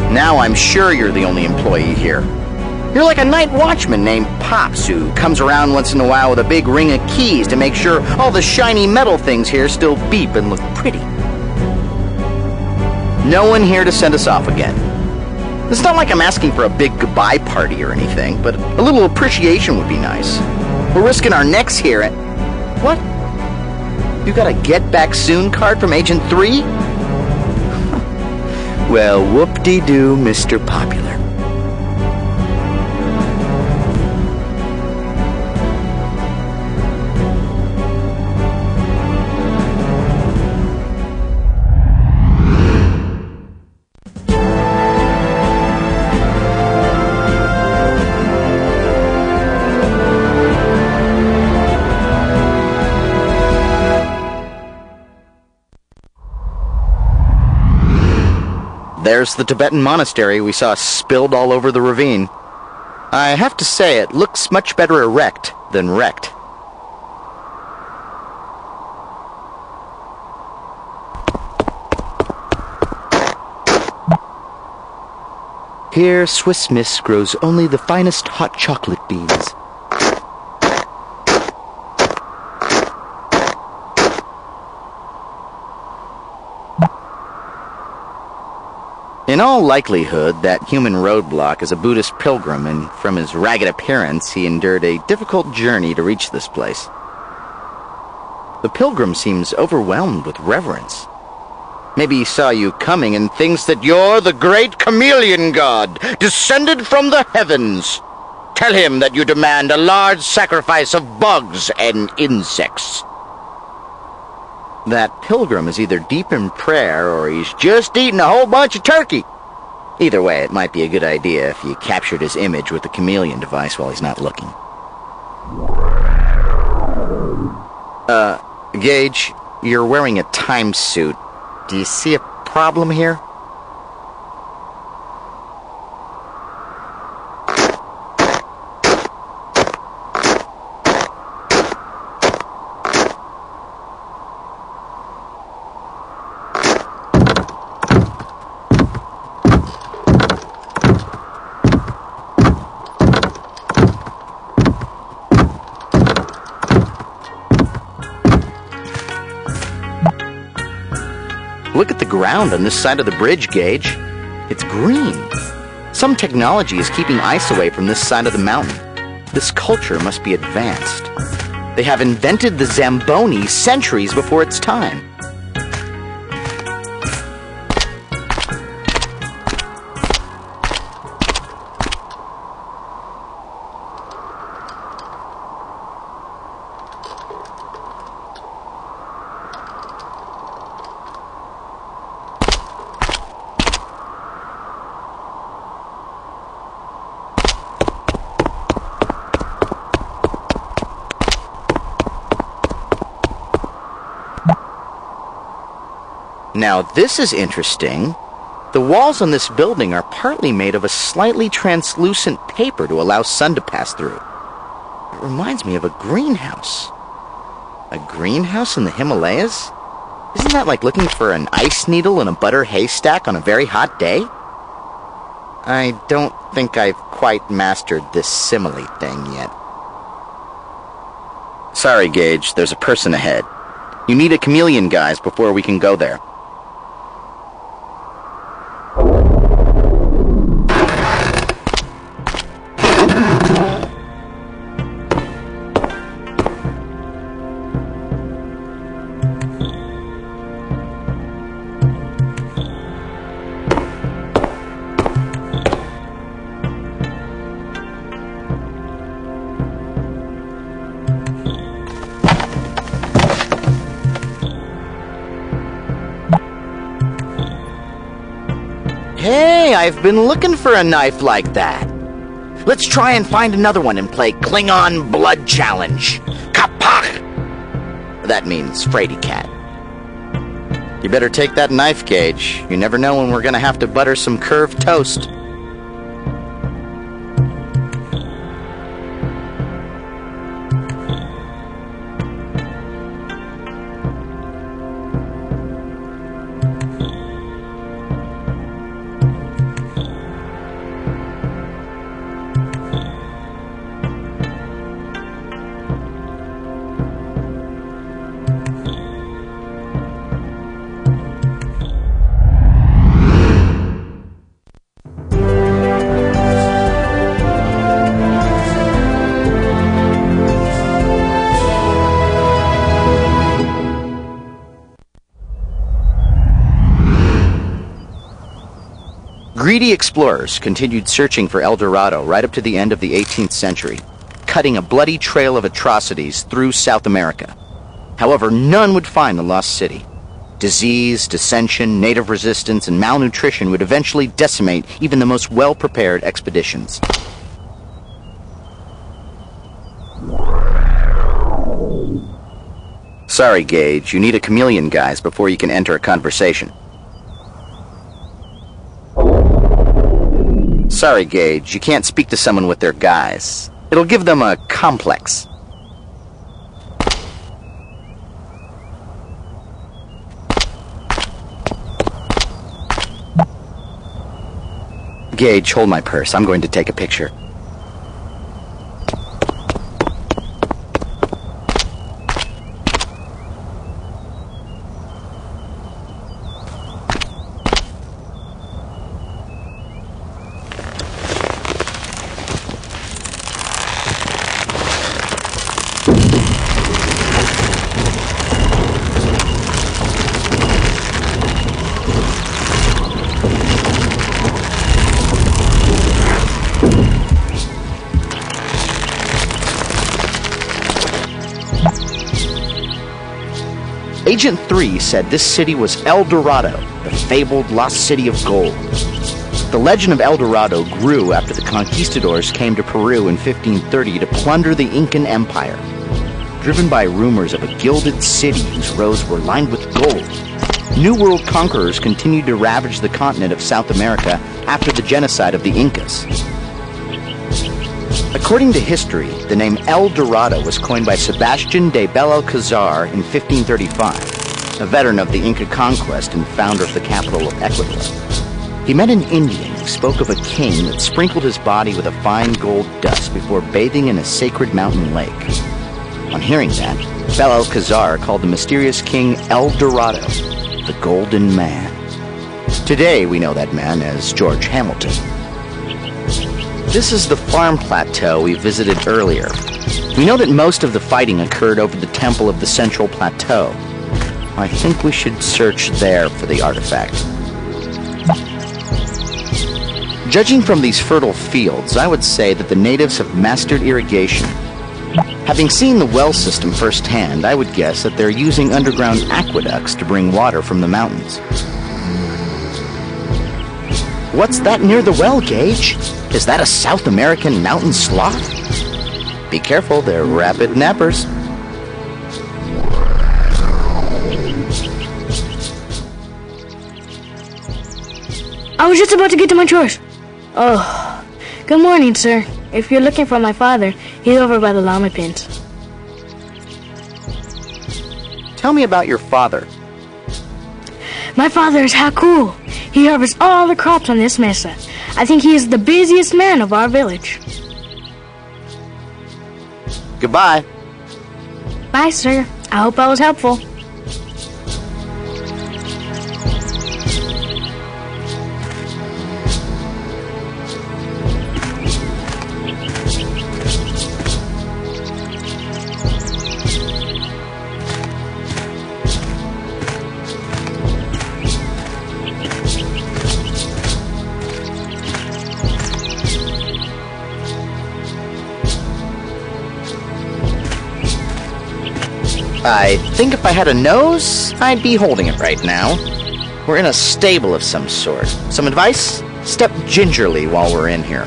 Now I'm sure you're the only employee here. You're like a night watchman named Pops who comes around once in a while with a big ring of keys to make sure all the shiny metal things here still beep and look pretty. No one here to send us off again. It's not like I'm asking for a big goodbye party or anything, but a little appreciation would be nice. We're risking our necks here and... What? You got a get back soon card from Agent 3? Well, whoop-de-doo, Mr. Popular. There's the Tibetan monastery we saw spilled all over the ravine. I have to say, it looks much better erect than wrecked. Here, Swiss Miss grows only the finest hot chocolate beans. In all likelihood, that human roadblock is a Buddhist pilgrim, and from his ragged appearance, he endured a difficult journey to reach this place. The pilgrim seems overwhelmed with reverence. Maybe he saw you coming and thinks that you're the great chameleon god, descended from the heavens. Tell him that you demand a large sacrifice of bugs and insects. That pilgrim is either deep in prayer or he's just eaten a whole bunch of turkey. Either way, it might be a good idea if you captured his image with the chameleon device while he's not looking. Gage, you're wearing a time suit. Do you see a problem here? Look at the ground on this side of the bridge, Gage. It's green. Some technology is keeping ice away from this side of the mountain. This culture must be advanced. They have invented the Zamboni centuries before its time. Now this is interesting. The walls on this building are partly made of a slightly translucent paper to allow sun to pass through. It reminds me of a greenhouse. A greenhouse in the Himalayas? Isn't that like looking for an ice needle in a butter haystack on a very hot day? I don't think I've quite mastered this simile thing yet. Sorry, Gage, there's a person ahead. You need a chameleon, guys, before we can go there. Hey, I've been looking for a knife like that. Let's try and find another one and play Klingon Blood Challenge. Kapach! That means Fraidy Cat. You better take that knife, Gage. You never know when we're gonna have to butter some curved toast. Greedy explorers continued searching for El Dorado right up to the end of the 18th century, cutting a bloody trail of atrocities through South America. However, none would find the lost city. Disease, dissension, native resistance, and malnutrition would eventually decimate even the most well-prepared expeditions. Sorry, Gage, you need a chameleon guise before you can enter a conversation. Sorry, Gage, you can't speak to someone with their guise. It'll give them a complex. Gage, hold my purse. I'm going to take a picture. Agent 3 said this city was El Dorado, the fabled lost city of gold. The legend of El Dorado grew after the conquistadors came to Peru in 1530 to plunder the Incan Empire. Driven by rumors of a gilded city whose roads were lined with gold, New World conquerors continued to ravage the continent of South America after the genocide of the Incas. According to history, the name El Dorado was coined by Sebastian de Belalcazar in 1535, a veteran of the Inca conquest and founder of the capital of Ecuador. He met an Indian who spoke of a king that sprinkled his body with a fine gold dust before bathing in a sacred mountain lake. On hearing that, Belalcazar called the mysterious king El Dorado, the Golden Man. Today we know that man as George Hamilton. This is the farm plateau we visited earlier. We know that most of the fighting occurred over the temple of the Central Plateau. I think we should search there for the artifact. Judging from these fertile fields, I would say that the natives have mastered irrigation. Having seen the well system firsthand, I would guess that they're using underground aqueducts to bring water from the mountains. What's that near the well, Gage? Is that a South American mountain sloth? Be careful, they're rapid nappers. I was just about to get to my chores. Oh, good morning, sir. If you're looking for my father, he's over by the llama pins. Tell me about your father. My father is Haku. He harvests all the crops on this mesa. I think he is the busiest man of our village. Goodbye. Bye, sir. I hope I was helpful. I think if I had a nose, I'd be holding it right now. We're in a stable of some sort. Some advice? Step gingerly while we're in here.